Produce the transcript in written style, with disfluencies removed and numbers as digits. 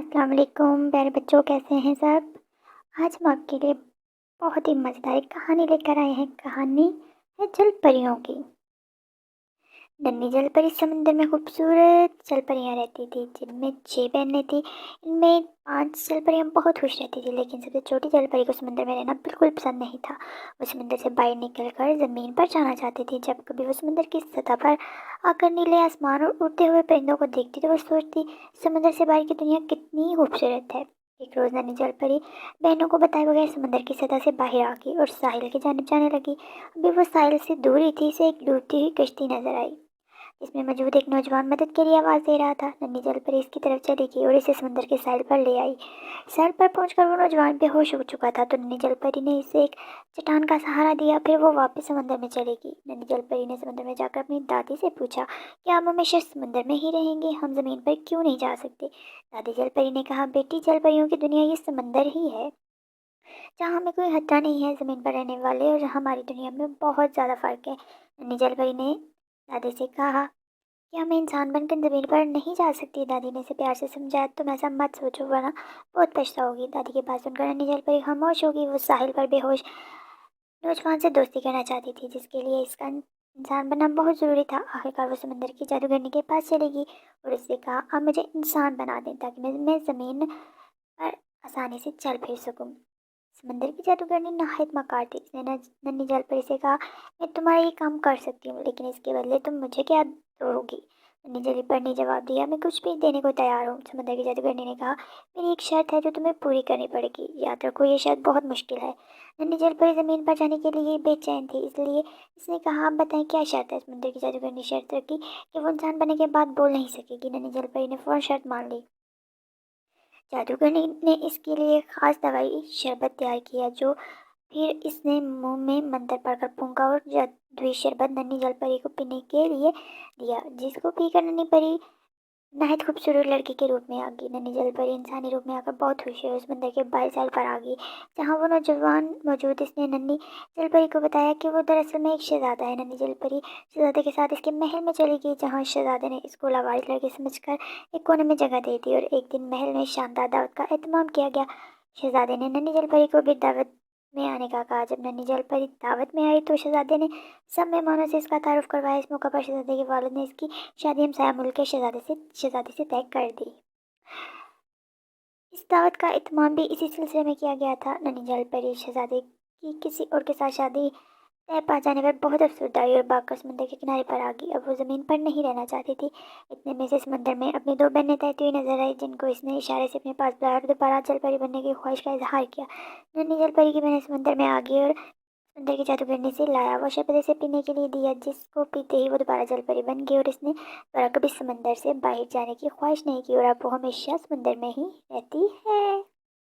السلام علیکم پیارے بچوں، کیسے ہیں سب؟ آج ہم آپ کے لیے بہت ہی مزیدار ایک کہانی لے کر آئے ہیں۔ کہانی ہے جل پریوں کی۔ ننھی جل پری سمندر میں خوبصورت جل پریاں رہتی تھی جن میں 6 بہنیں تھیں۔ ان میں 5 جل پریاں بہت خوش رہتی تھی، لیکن سب سے چھوٹی جل پری کو سمندر میں رہنا بالکل پسند نہیں تھا۔ وہ سمندر سے باہر نکل کر زمین پر جانا چاہتی تھی۔ جب کبھی وہ سمندر کی سطح پر آ کر نیلے آسمان اور اڑتے ہوئے پرندوں کو دیکھتی تو وہ سوچتی سمندر سے باہر کی دنیا کتنی خوبصورت ہے۔ ایک روز ننھی جل پری بہنوں کو بتائے بغیر سمندر کی سطح سے باہر آ گئی اور ساحل کی جانب جانے لگی۔ ابھی وہ ساحل سے دور ہی تھی، اسے ایک ڈوبتی ہوئی کشتی نظر آئی۔ اس میں موجود ایک نوجوان مدد کے لیے آواز دے رہا تھا۔ ننھی جل پری اس کی طرف چلی گئی اور اسے سمندر کے ساحل پر لے آئی۔ ساحل پر پہنچ کر وہ نوجوان بے ہوش ہو چکا تھا تو ننھی جل پری نے اسے ایک چٹان کا سہارا دیا، پھر وہ واپس سمندر میں چلے گی۔ ننھی جل پری نے سمندر میں جا کر اپنی دادی سے پوچھا، کیا ہم ہمیشہ سمندر میں ہی رہیں گے؟ ہم زمین پر کیوں نہیں جا سکتے؟ دادی جل پری نے کہا، بیٹی، جل پریوں کی دنیا یہ سمندر ہی ہے جہاں ہمیں کوئی خطرہ نہیں ہے۔ زمین پر رہنے والے اور ہماری دنیا میں بہت زیادہ فرق ہے۔ ننھی جل پری نے دادی سے کہا، کیا میں انسان بن کر زمین پر نہیں جا سکتی؟ دادی نے اسے پیار سے سمجھایا، تم ایسا مت سوچو ورنہ بہت پچھتاؤ گی۔ دادی کی بات سن کر ننھی جل پری خاموش ہو گئی۔ وہ ساحل پر بے ہوش نوجوان سے دوستی کرنا چاہتی تھی جس کے لیے اس کا انسان بننا بہت ضروری تھا۔ آخرکار وہ سمندر کی جادوگرنی کے پاس چلے گی اور اس سے کہا، اب مجھے انسان بنا دیں تاکہ میں زمین پر آسانی سے چل پھر سکوں۔ سمندر کی جادوگرنی نہایت مکار تھی۔ اس نے ننھی جل پری سے کہا، میں تمہارا یہ کام کر سکتی ہوں، لیکن اس کے بدلے تم مجھے کیا دو گی؟ ننھی جل پری نے جواب دیا، میں کچھ بھی دینے کو تیار ہوں۔ سمندر کی جادوگرنی نے کہا، میری ایک شرط ہے جو تمہیں پوری کرنی پڑے گی، یاد رکھو یہ شرط بہت مشکل ہے۔ ننھی جل پری زمین پر جانے کے لیے بے چین تھی، اس لیے اس نے کہا، آپ بتائیں کیا شرط ہے؟ سمندر کی جادوگرنی نے شرط رکھی کہ وہ انسان بننے کے بعد بول نہیں سکے گی۔ ننھی جل پری نے فوراً شرط مان لی۔ جادوگرنی نے اس کے لیے ایک خاص دوائی شربت تیار کیا جو پھر اس نے منہ میں منتر پڑھ کر پھونکا اور جادوئی شربت ننھی جل پری کو پینے کے لیے دیا، جس کو پی کر ننھی پری نہایت خوبصورت لڑکی کے روپ میں آ گئی۔ ننھی جل پری انسانی روپ میں آ کر بہت خوش ہوئی اور سمندر کے باہر ساحل پر آ گئی جہاں وہ نوجوان موجود۔ اس نے ننھی جل پری کو بتایا کہ وہ دراصل میں ایک شہزادہ ہے۔ ننھی جل پری شہزادے کے ساتھ اس کے محل میں چلی گئی جہاں شہزادے نے اس کو لاوارث لڑکی سمجھ کر ایک کونے میں جگہ دے دی اور ایک دن محل میں شاندار دعوت کا اہتمام کیا گیا۔ شہزادے نے ننھی جل پری کو بھی دعوت میں آنے کا کہا۔ جب ننھی جل پری دعوت میں آئی تو شہزادے نے سب مہمانوں سے اس کا تعارف کروایا۔ اس موقع پر شہزادے کے والد نے اس کی شادی ہمسایہ ملک کے شہزادی سے طے کر دی۔ اس دعوت کا اہتمام بھی اسی سلسلے میں کیا گیا تھا۔ ننھی جل پری شہزادے کی کسی اور کے ساتھ شادی طے پا جانے پر بہت افسردہ ہوئی اور بھاگ کر سمندر کے کنارے پر آ گئی۔ اب وہ زمین پر نہیں رہنا چاہتی تھی۔ اتنے میں سے سمندر میں اپنی 2 بہنیں تیرتی ہوئی نظر آئی جن کو اس نے اشارے سے اپنے پاس بلایا اور دوبارہ جل پری بننے کی خواہش کا اظہار کیا۔ ننھی جل پری کی بہنیں سمندر میں آ گئی اور سمندر کی جادوگرنی سے لایا وہ شربت اسے پینے کے لیے دیا، جس کو پیتے ہی وہ دوبارہ جل پری بن گئی اور اس نے دوبارہ کبھی سمندر سے باہر جانے کی خواہش نہیں کی اور اب وہ ہمیشہ سمندر میں ہی رہتی ہے۔